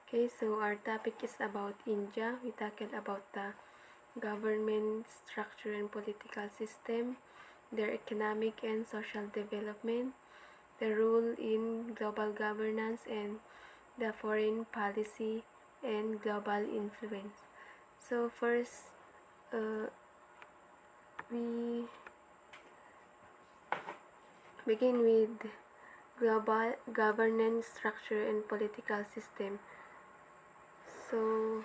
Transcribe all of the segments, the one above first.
Okay, so our topic is about India. We tackle about the government structure and political system, their economic and social development, the role in global governance, and the foreign policy and global influence. So first, we begin with global governance structure and political system. So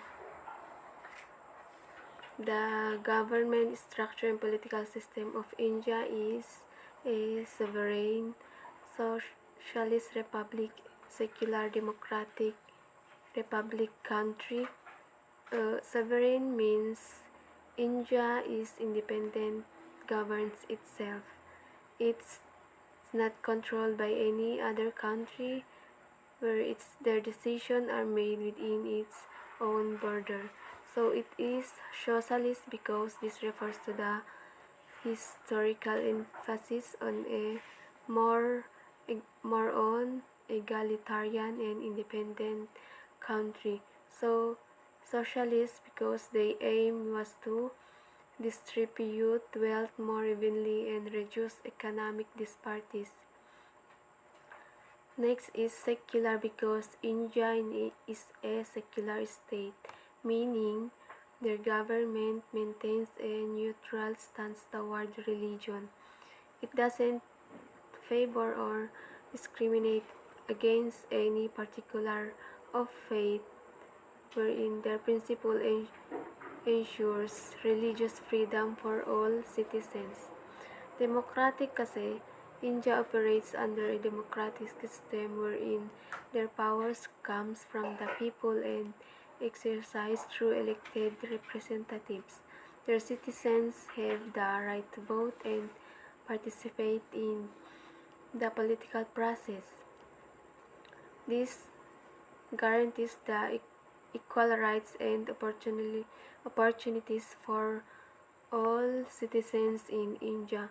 the government structure and political system of India is a sovereign socialist republic, secular democratic republic country. Sovereign means India is independent, governs itself. It's not controlled by any other country, where their decisions are made within its own border. So it is socialist because this refers to the historical emphasis on a more more on egalitarian and independent country. So socialist because their aim was to distribute wealth more evenly and reduce economic disparities. Next is secular because India is a secular state, meaning their government maintains a neutral stance toward religion. It doesn't favor or discriminate against any particular of faith, wherein their principle ensures religious freedom for all citizens. Democratic kasi, India operates under a democratic system wherein their powers comes from the people and exercised through elected representatives. Their citizens have the right to vote and participate in the political process. This guarantees the equal rights and opportunities for all citizens in India.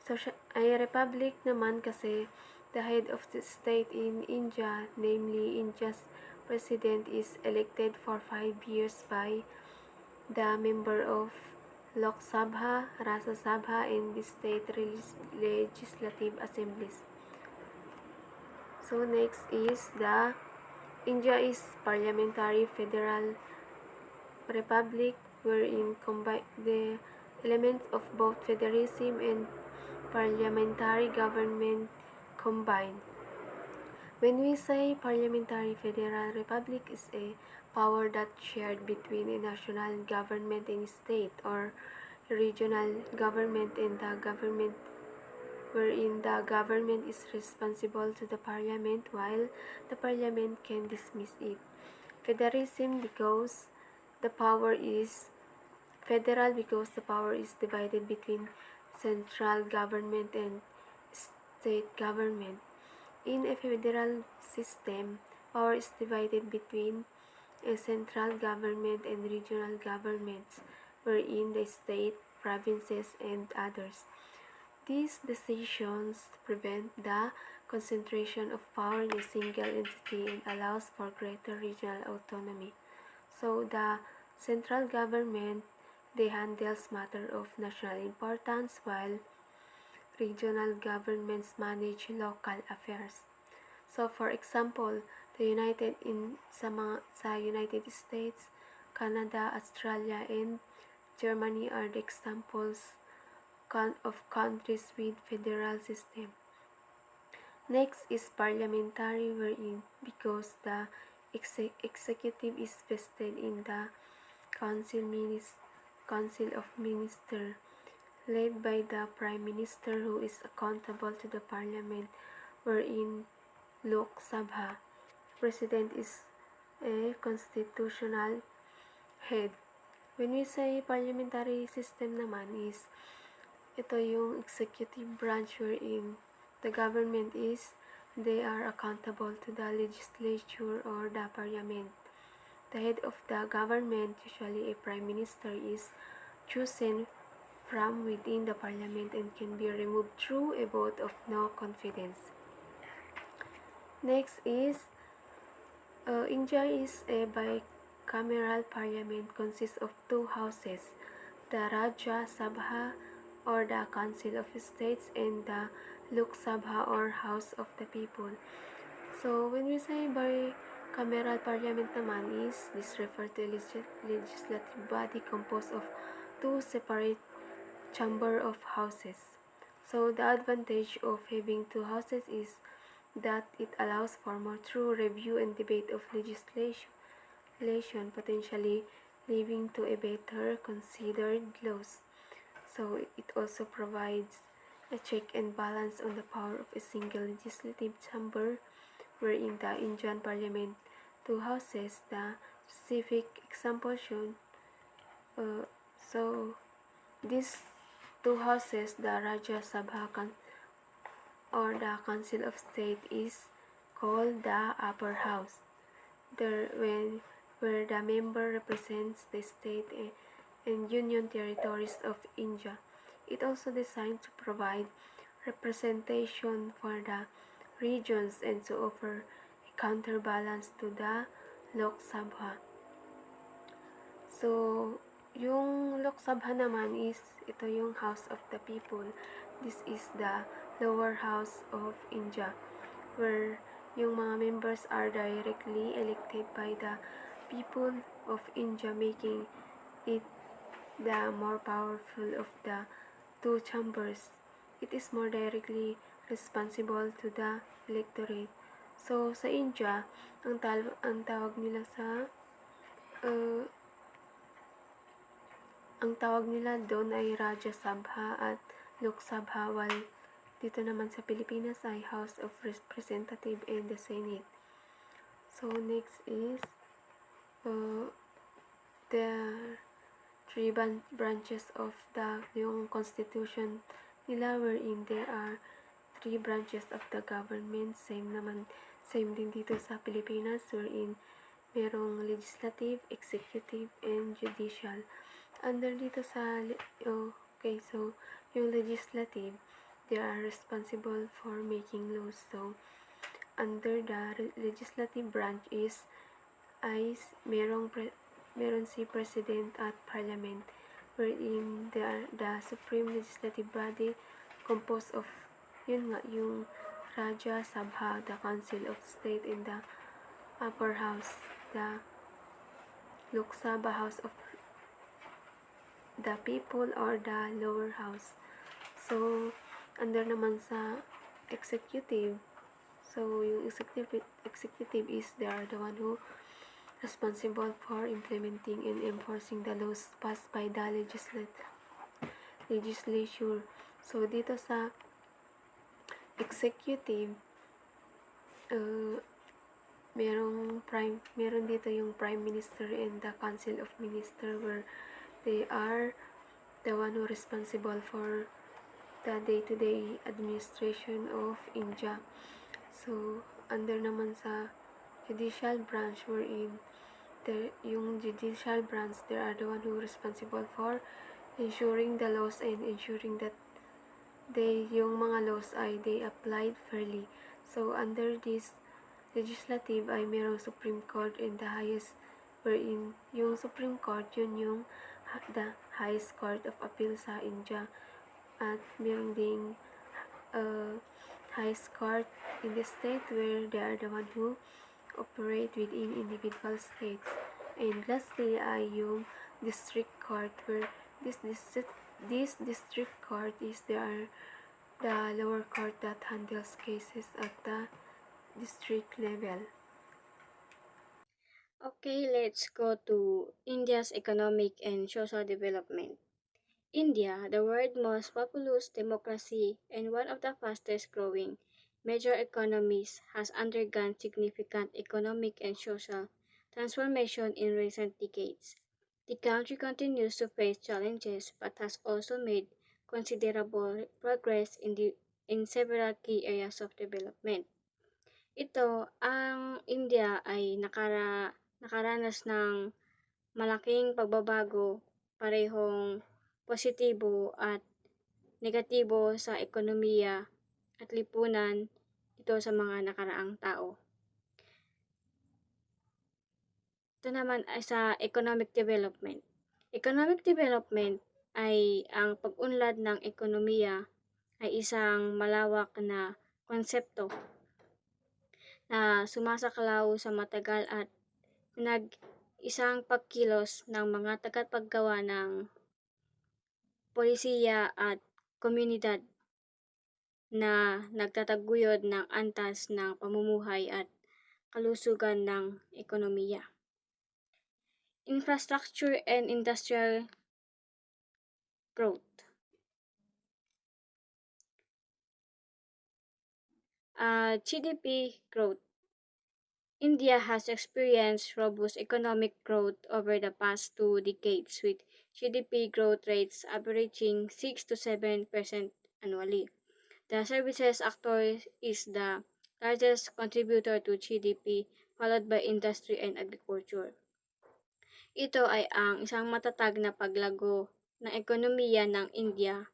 So, ay republic naman kasi the head of the state in India, namely India's president, is elected for 5 years by the member of Lok Sabha, Rajya Sabha, and the state legislative assemblies. So next is the India is parliamentary federal republic wherein combine the elements of both federalism and parliamentary government combined. When we say parliamentary federal republic is a power that's shared between a national government and state or regional government and the government, wherein the government is responsible to the parliament while the parliament can dismiss it. Federalism because the power is federal because the power is divided between central government and state government. In a federal system, power is divided between a central government and regional governments, wherein the state, provinces, and others. These decisions prevent the concentration of power in a single entity and allows for greater regional autonomy. So the central government, they handles matters of national importance while regional governments manage local affairs. So for example, sa United States, Canada, Australia, and Germany are the examples of countries with federal system. Next is parliamentary wherein because the executive is vested in the Council of Ministers led by the Prime Minister who is accountable to the Parliament, wherein Lok Sabha, President is a constitutional head. When we say parliamentary system naman is, ito yung executive branch wherein the government is, they are accountable to the legislature or the parliament. The head of the government, usually a prime minister, is chosen from within the parliament and can be removed through a vote of no confidence. Next is India is a bicameral parliament consists of two houses, the Rajya Sabha or the Council of States and the Lok Sabha or House of the People. So when we say bicameral parliament naman is this refer to a legislative body composed of two separate chamber of houses. So the advantage of having two houses is that it allows for more true review and debate of legislation, potentially leading to a better considered laws. So it also provides a check and balance on the power of a single legislative chamber, wherein the Indian Parliament two houses, the specific example shown. Uh, so these two houses, the Rajya Sabha or the Council of State, is called the upper house, where the member represents the state and union territories of India. It also designed to provide representation for the regions and to offer a counterbalance to the Lok Sabha. So, yung Lok Sabha naman is, ito yung House of the People. This is the lower house of India, where yung mga members are directly elected by the people of India, making it the more powerful of the two chambers. It is more directly responsible to the electorate. So, sa India, ang tawag nila sa uh, ang tawag nila doon ay Rajya Sabha at Lok Sabha, while dito naman sa Pilipinas ay House of Representative and the Senate. So, next is the three branches of yung constitution nila, wherein there are three branches of the government. Same din dito sa Pilipinas, wherein merong legislative, executive, and judicial. Under dito sa, okay, so yung legislative, they are responsible for making laws. So, under the legislative branch is meron si President at Parliament, wherein the Supreme Legislative Body composed of yun nga, yung Rajya Sabha, the Council of State, and the upper house, the Lok Sabha, House of the People, or the lower house. So, under naman sa executive, so yung executive is they are the one who responsible for implementing and enforcing the laws passed by the legislature. So, dito sa executive, meron dito yung Prime Minister and the Council of Minister, where they are the one who responsible for the day-to-day administration of India. So, under naman sa judicial branch, wherein yung judicial branch, they are the one who responsible for ensuring the laws and ensuring that yung mga laws ay they applied fairly. So, under this legislative ay merong Supreme Court and the highest, wherein yung Supreme Court, yun yung the highest court of appeal sa India. At meron ding highest court in the state, where they are the one who operate within individual states. And lastly ay yung district court, where this district court is the lower court that handles cases at the district level. Okay, let's go to India's economic and social development. India, the world's most populous democracy and one of the fastest growing major economies, has undergone significant economic and social transformation in recent decades. The country continues to face challenges but has also made considerable progress in several key areas of development. Ang India ay nakaranas ng malaking pagbabago, parehong positibo at negatibo sa ekonomiya at lipunan dito sa mga nakaraang tao. Ito naman ay sa economic development. Economic development ay ang pag-unlad ng ekonomiya ay isang malawak na konsepto na sumasaklaw sa matagal at isang pagkilos ng mga tagapaggawa ng polisiya at komunidad na nagtataguyod ng antas ng pamumuhay at kalusugan ng ekonomiya. Infrastructure and industrial growth. GDP growth. India has experienced robust economic growth over the past 2 decades, with GDP growth rates averaging 6 to 7% annually. The services sector is the largest contributor to GDP, followed by industry and agriculture. Ito ay ang isang matatag na paglago ng ekonomiya ng India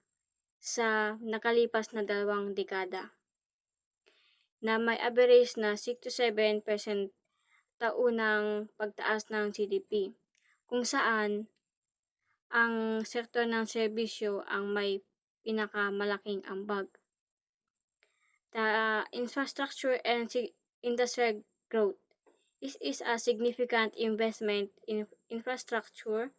sa nakalipas na 2 dekada, na may average na 6 to 7% taunang pagtaas ng GDP, kung saan ang sektor ng serbisyo ang may pinakamalaking ambag. The infrastructure and industrial growth. This is a significant investment in infrastructure,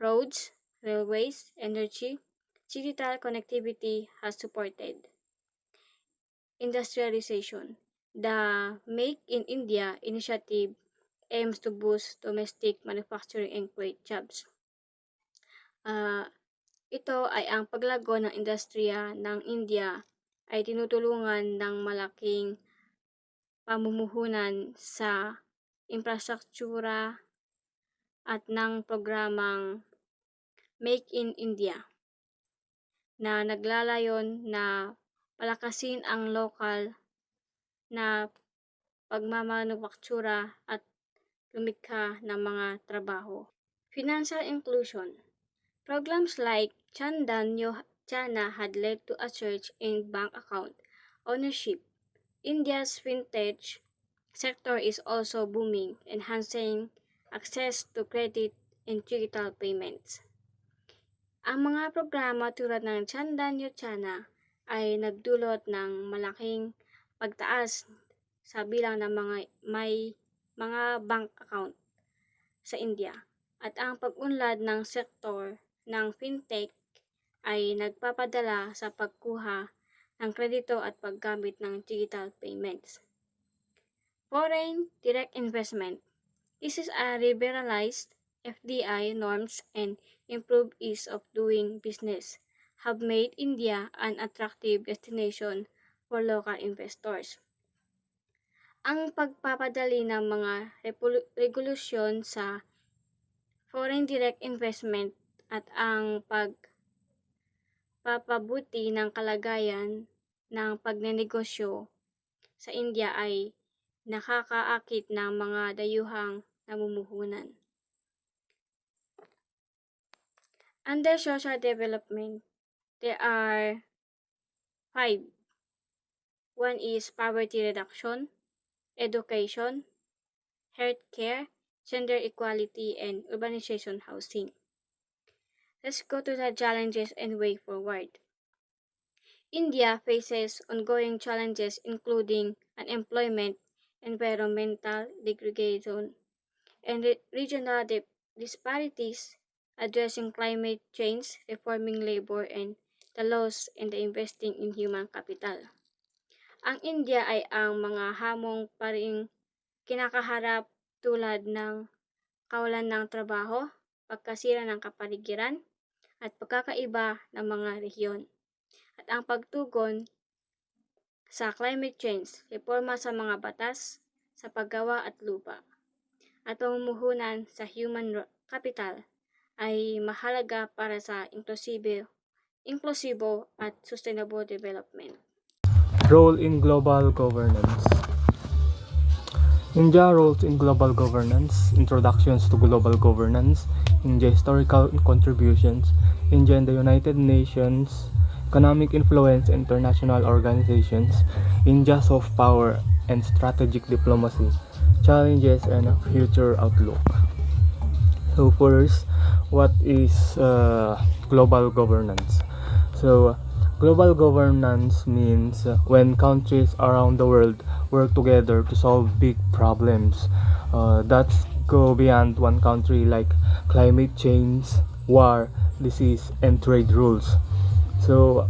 roads, railways, energy, digital connectivity has supported industrialization. The Make in India initiative aims to boost domestic manufacturing and create jobs. Ito ay ang paglago ng industriya ng India ay tinutulungan ng malaking pamumuhunan sa infrastruktura at ng programang Make in India na naglalayon na palakasin ang lokal na pagmamanufaktura at lumikha ng mga trabaho. Financial inclusion. Programs like Chandan Yojana had led to a surge in bank account ownership. India's fintech sector is also booming, enhancing access to credit and digital payments. Ang mga programa tulad ng Chandan Yojana ay nagdulot ng malaking pagtaas sa bilang ng mga bank account sa India, at ang pag-unlad ng sektor ng fintech ay nagpapadala sa pagkuha ng kredito at paggamit ng digital payments. Foreign direct investment. This is a liberalized FDI norms and improved ease of doing business have made India an attractive destination for local investors. Ang pagpapadali ng mga regulasyon sa foreign direct investment at ang pagpapabuti ng kalagayan ng pagnenegosyo sa India ay nakakaakit ng mga dayuhang namumuhunan. Under social development, there are 5. One is poverty reduction, education, healthcare, gender equality, and urbanization housing. Let's go to the challenges and way forward. India faces ongoing challenges including unemployment, environmental degradation, and regional disparities, addressing climate change, reforming labor, and the laws and the investing in human capital. Ang India ay ang mga hamong pa ring kinakaharap tulad ng kawalan ng trabaho, pagkasira ng kapaligiran, at pagkakaiba ng mga rehiyon. At ang pagtugon sa climate change, reforma sa mga batas, sa paggawa at lupa, at pamumuhunan sa human capital ay mahalaga para sa inklusibo at sustainable development. Role in global governance. India roles in global governance. Introductions to global governance. India historical contributions. India in the United Nations. Economic influence in international organizations. India soft power and strategic diplomacy. Challenges and future outlook. So first, what is global governance? So global governance means when countries around the world work together to solve big problems that go beyond one country, like climate change, war, disease, and trade rules. So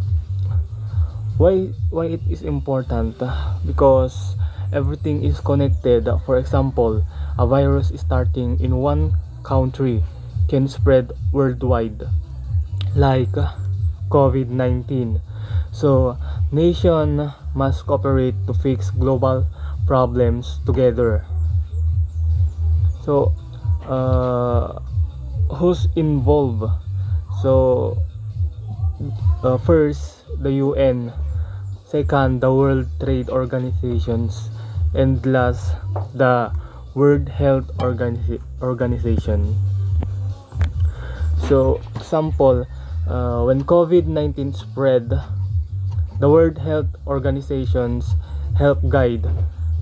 why it is important? Because everything is connected. For example, a virus starting in one country can spread worldwide, like COVID-19. So nation must cooperate to fix global problems together. So who's involved? So first, the UN. Second, the World Trade Organizations. And last, the World Health Organization. So, example, when COVID-19 spread, the World Health Organizations help guide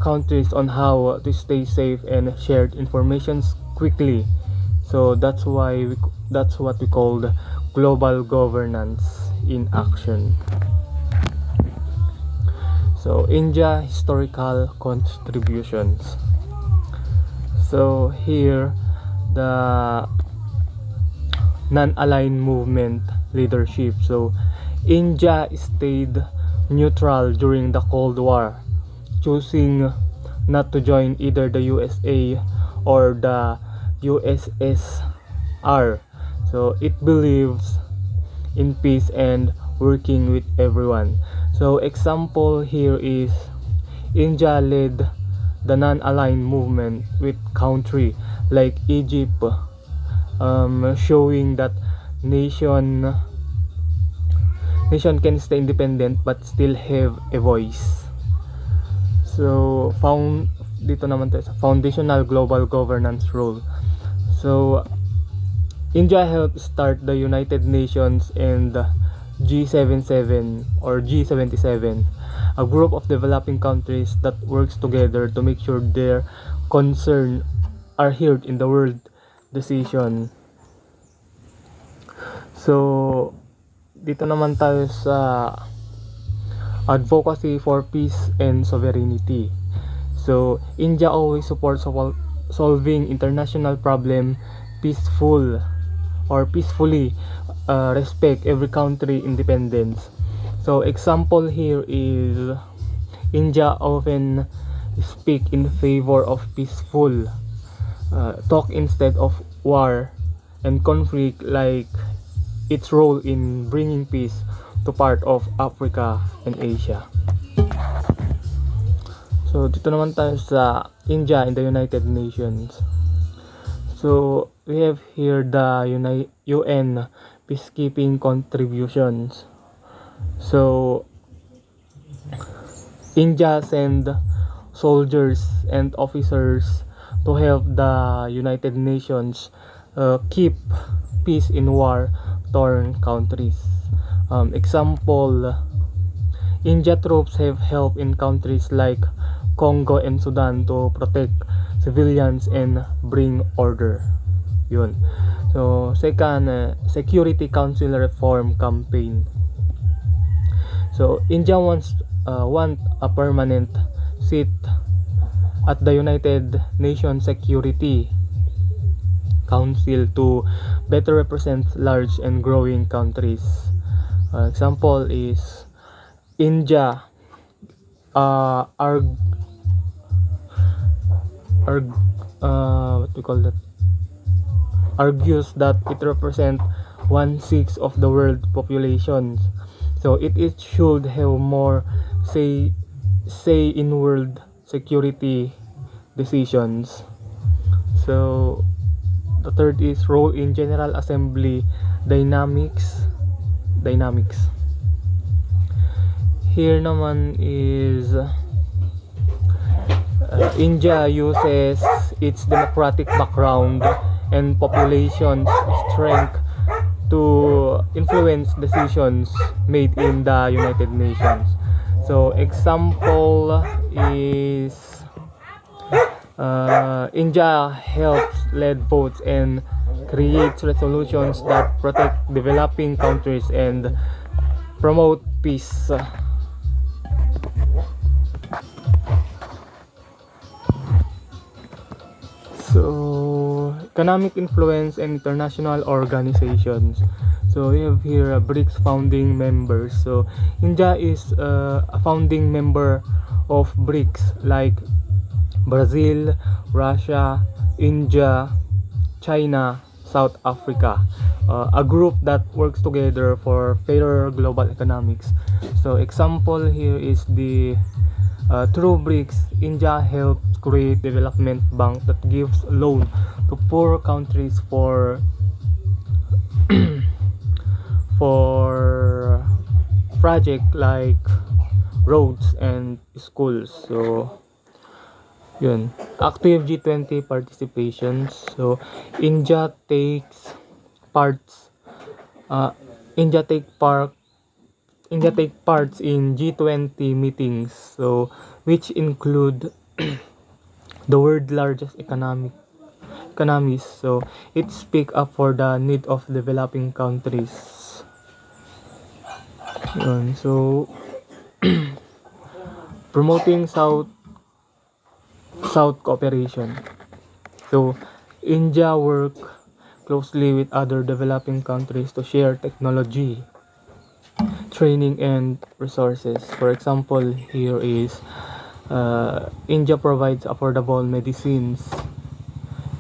countries on how to stay safe and shared information quickly. So that's what we call global governance in action. So India historical contributions. So here the non-aligned movement leadership. So India stayed neutral during the Cold War, choosing not to join either the USA or the USSR. So it believes in peace and working with everyone. So example here is India led the non-aligned movement with country like Egypt, showing that nation nation can stay independent but still have a voice. So dito naman tayo sa foundational global governance role. So India helped start the United Nations and G77 or G77, a group of developing countries that works together to make sure their concerns are heard in the world decision. So dito naman tayo sa advocacy for peace and sovereignty. So India always supports solving international problem peacefully, respect every country independence. So example here is India often speak in favor of peaceful talk instead of war and conflict, like its role in bringing peace to part of Africa and Asia. So dito naman tayo sa India in the United Nations. So we have here the UN peacekeeping contributions. So India send soldiers and officers to help the United Nations keep peace in war-torn countries. Example, India troops have helped in countries like Congo and Sudan to protect civilians and bring order. Yun. So, second, Security Council Reform Campaign. So, India want a permanent seat at the United Nations Security Council to better represent large and growing countries. Example is India what we call that, argues that it represents 1/6 of the world population, so it should have more say in world security decisions. So the third is role in General Assembly dynamics. Here naman is India uses its democratic background and population strength to influence decisions made in the United Nations. So example is India helps lead votes and creates resolutions that protect developing countries and promote peace. So, economic influence and international organizations. So, we have here BRICS founding members. So, India is a founding member of BRICS like Brazil, Russia, India, China, South Africa. A group that works together for fairer global economics. So, example here is the through BRICS, India helped create development bank that gives loan to poor countries for project like roads and schools. So yun, active G20 participations. So India takes parts uh, India take part India take parts in G20 meetings, so which include the world largest economies. So it speak up for the need of developing countries. Yun. So promoting South cooperation. So India work closely with other developing countries to share technology, training and resources. For example, here is India provides affordable medicines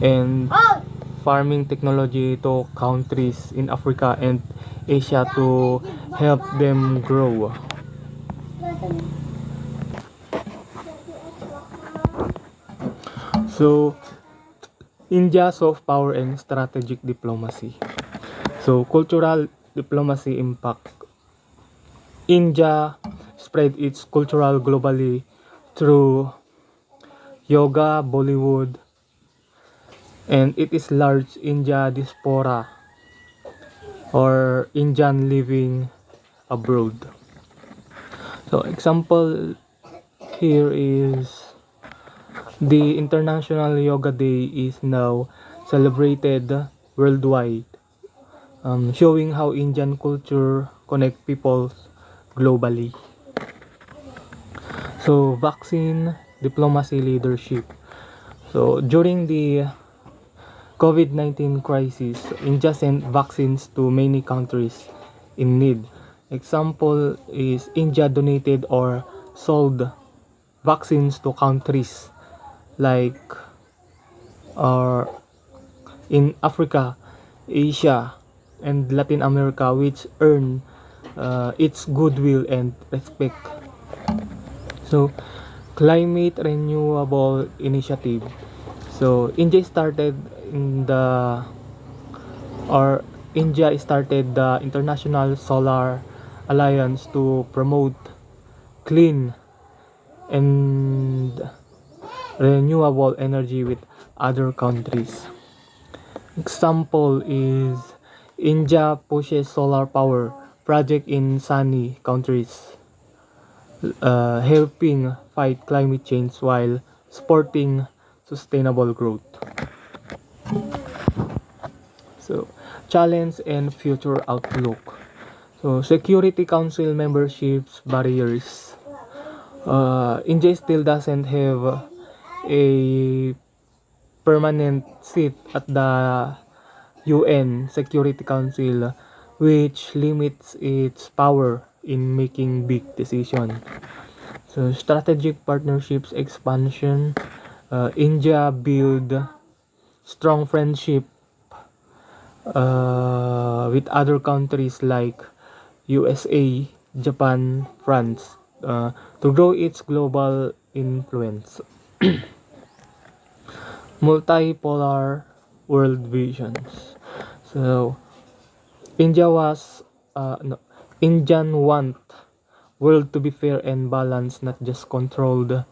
and farming technology to countries in Africa and Asia to help them grow. So, India soft power and strategic diplomacy. So, cultural diplomacy impact. India spread its cultural globally through yoga, Bollywood, and it is large India diaspora or Indian living abroad. So example here is the International Yoga Day is now celebrated worldwide, showing how Indian culture connect people globally. So vaccine diplomacy leadership. So during the COVID-19 crisis, India sent vaccines to many countries in need. Example is India donated or sold vaccines to countries like uh, in Africa, Asia, and Latin America, which earn its goodwill and respect. So, climate renewable initiative. So, in the or India started the International Solar Alliance to promote clean and renewable energy with other countries. Example is India pushes solar power project in sunny countries, helping fight climate change while supporting sustainable growth. So, challenge and future outlook. So, Security Council memberships barriers. India still doesn't have a permanent seat at the UN Security Council, which limits its power in making big decisions. So, strategic partnerships expansion. India build strong friendship with other countries like USA, Japan, France to grow its global influence. Multipolar world visions. So India was no, Indian want world to be fair and balanced, not just controlled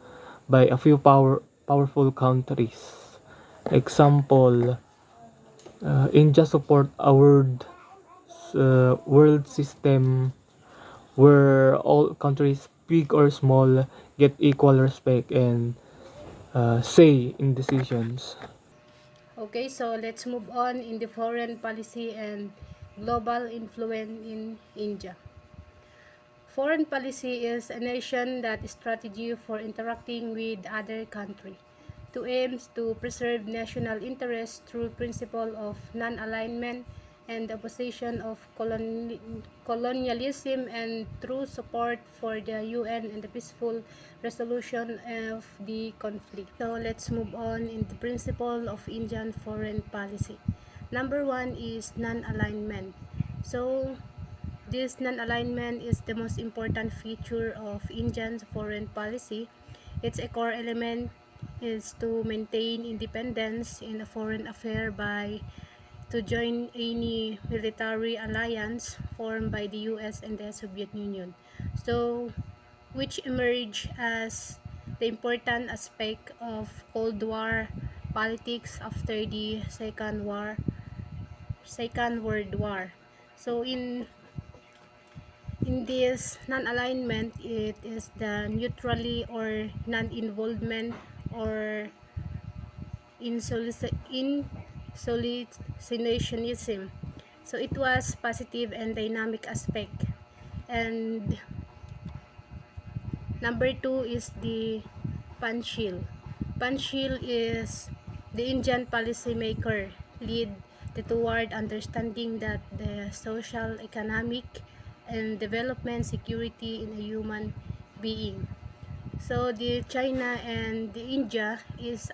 by a few powerful countries. Example, India support a world system where all countries, big or small, get equal respect and say in decisions. Okay, so let's move on in the foreign policy and global influence in India. Foreign policy is a nation that strategy for interacting with other country to aims to preserve national interests through principle of non-alignment and opposition of colonialism and through support for the UN and the peaceful resolution of the conflict. So let's move on in the principle of Indian foreign policy. Number one is non-alignment. So this non-alignment is the most important feature of Indian foreign policy. Its a core element is to maintain independence in a foreign affair by to join any military alliance formed by the US and the Soviet Union. So, which emerged as the important aspect of Cold War politics after the Second World War. So in this non-alignment, it is the neutrally or non-involvement or insolationism. So it was positive and dynamic aspect. And number two is the Panchil. Panchil is the Indian policymaker lead toward understanding that the social, economic, and development security in a human being. So the China and the India is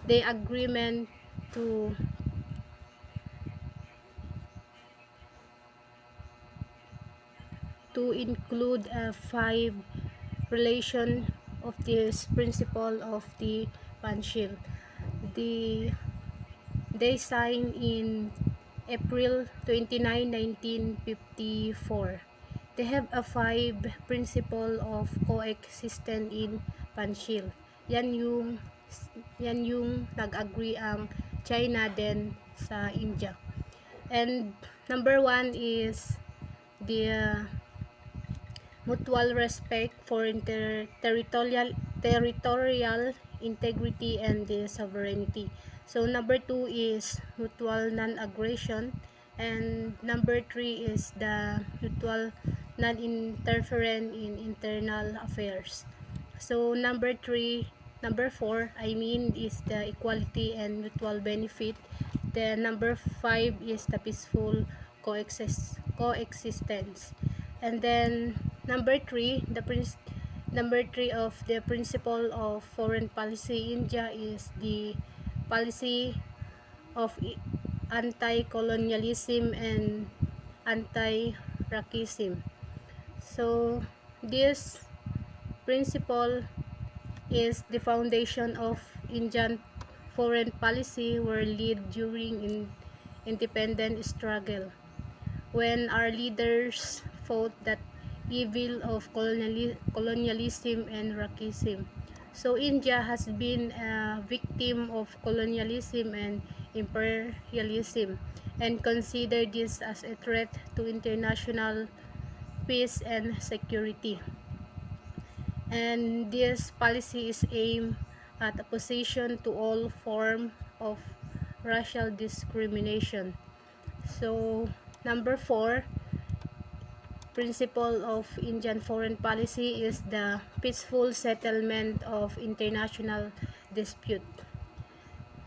the agreement to include a five relation of this principle of the Panchil. The they signed in April 29, 1954. They have a five principle of coexistence in Panchil. Yan yung nag-agree ang China din sa India. And number one is the mutual respect for territorial integrity and the sovereignty. So number two is mutual non-aggression, and number three is the mutual non-interference in internal affairs. So number four, is the equality and mutual benefit. The number five is the peaceful coexistence. And then number three of the principle of foreign policy India is the policy of anti-colonialism and anti-racism. So this principle is the foundation of Indian foreign policy were led during independent struggle when our leaders fought that evil of colonialism and racism. So India has been a victim of colonialism and imperialism and consider this as a threat to international peace and security. And this policy is aimed at opposition to all form of racial discrimination. So number four principle of Indian foreign policy is the peaceful settlement of international dispute.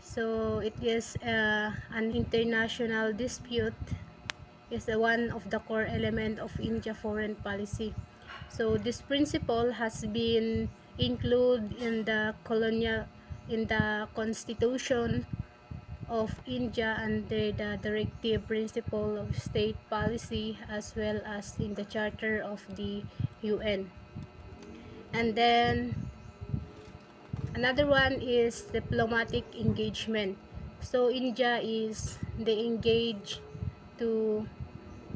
So it is an international dispute is one of the core element of India foreign policy. So this principle has been included in the constitution of India under the directive principle of state policy as well as in the charter of the UN. And then another one is diplomatic engagement. So India is they engage to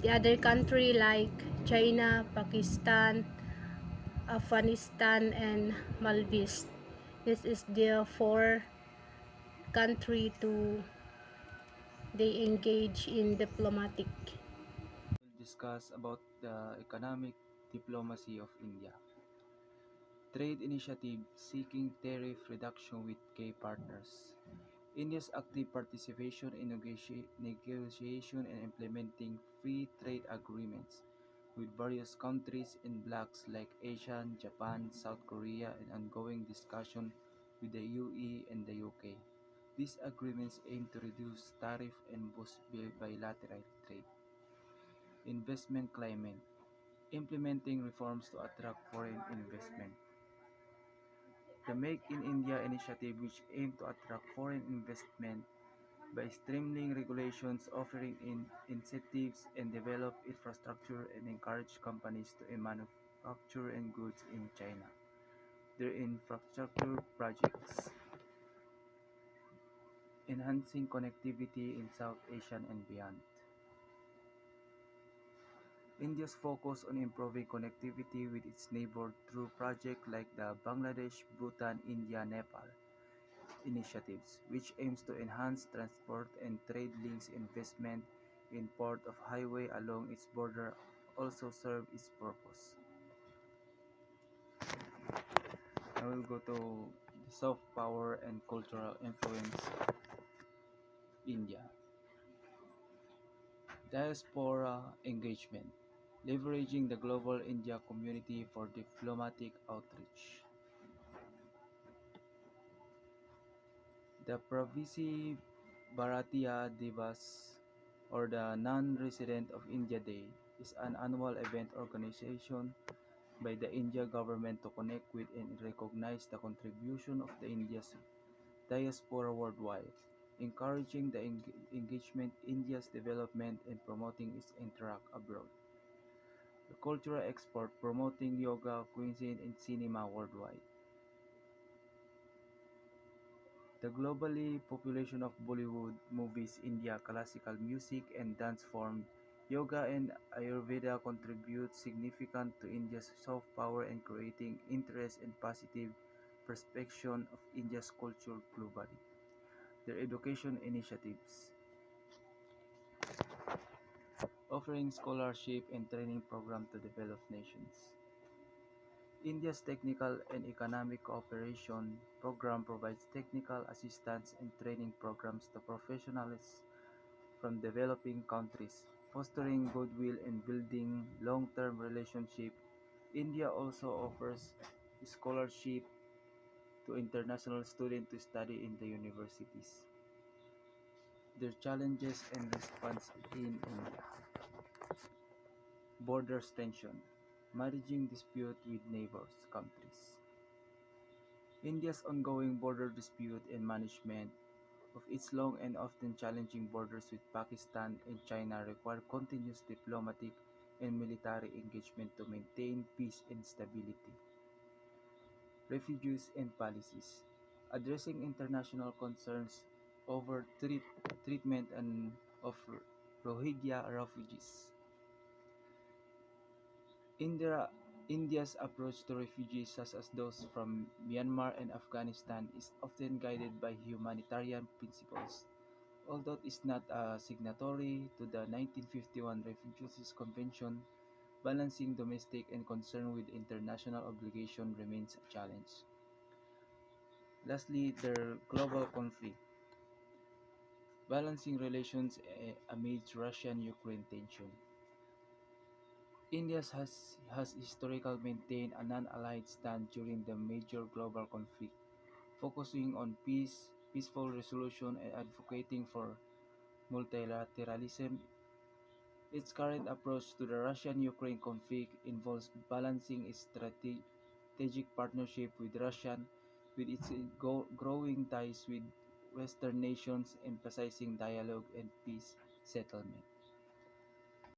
the other country like China, Pakistan, Afghanistan, and Maldives. This is the four country to they engage in diplomatic. We'll discuss about the economic diplomacy of India. Trade initiative seeking tariff reduction with key partners. India's active participation in negotiation and implementing free trade agreements with various countries in blocs like Asia, Japan, South Korea, and ongoing discussion with the UE and the UK. These agreements aim to reduce tariff and boost bilateral trade. Investment climate. Implementing reforms to attract foreign investment. The Make in India initiative, which aimed to attract foreign investment by streamlining regulations, offering incentives, and develop infrastructure and encourage companies to manufacture and goods in China. Their infrastructure projects, enhancing connectivity in South Asia and beyond. India's focus on improving connectivity with its neighbors through projects like the Bangladesh, Bhutan, India, Nepal initiatives, which aims to enhance transport and trade links. Investment in port of highway along its border also serve its purpose. I will go to the soft power and cultural influence India. Diaspora engagement, leveraging the global India community for diplomatic outreach. The Pravisi Bharatiya Divas, or the Non-Resident of India Day, is an annual event organization by the India government to connect with and recognize the contribution of the India's diaspora worldwide, encouraging the engagement India's development and promoting its interact abroad. The cultural export promoting yoga, cuisine, and cinema worldwide. The globally population of Bollywood movies, India classical music and dance form, yoga and Ayurveda contribute significant to India's soft power and creating interest and positive perception of India's culture globally. Their education initiatives, offering scholarship and training program to developed nations. India's Technical and Economic Cooperation Program provides technical assistance and training programs to professionals from developing countries, fostering goodwill and building long-term relationships. India also offers scholarship to international students to study in the universities. Their challenges and response in India. Borders tension, managing dispute with neighbors countries. India's ongoing border dispute and management of its long and often challenging borders with Pakistan and China require continuous diplomatic and military engagement to maintain peace and stability. Refugees and policies. Addressing international concerns over treatment and of Rohingya refugees. India, India's approach to refugees, such as those from Myanmar and Afghanistan, is often guided by humanitarian principles. Although it is not a signatory to the 1951 Refugees Convention, balancing domestic and concern with international obligation remains a challenge. Lastly, their global conflict, balancing relations amidst Russian-Ukraine tension. India has historically maintained a non-allied stand during the major global conflict, focusing on peace, peaceful resolution, and advocating for multilateralism. Its current approach to the Russian-Ukraine conflict involves balancing its strategic partnership with Russia with its growing ties with Western nations, emphasizing dialogue and peace settlement.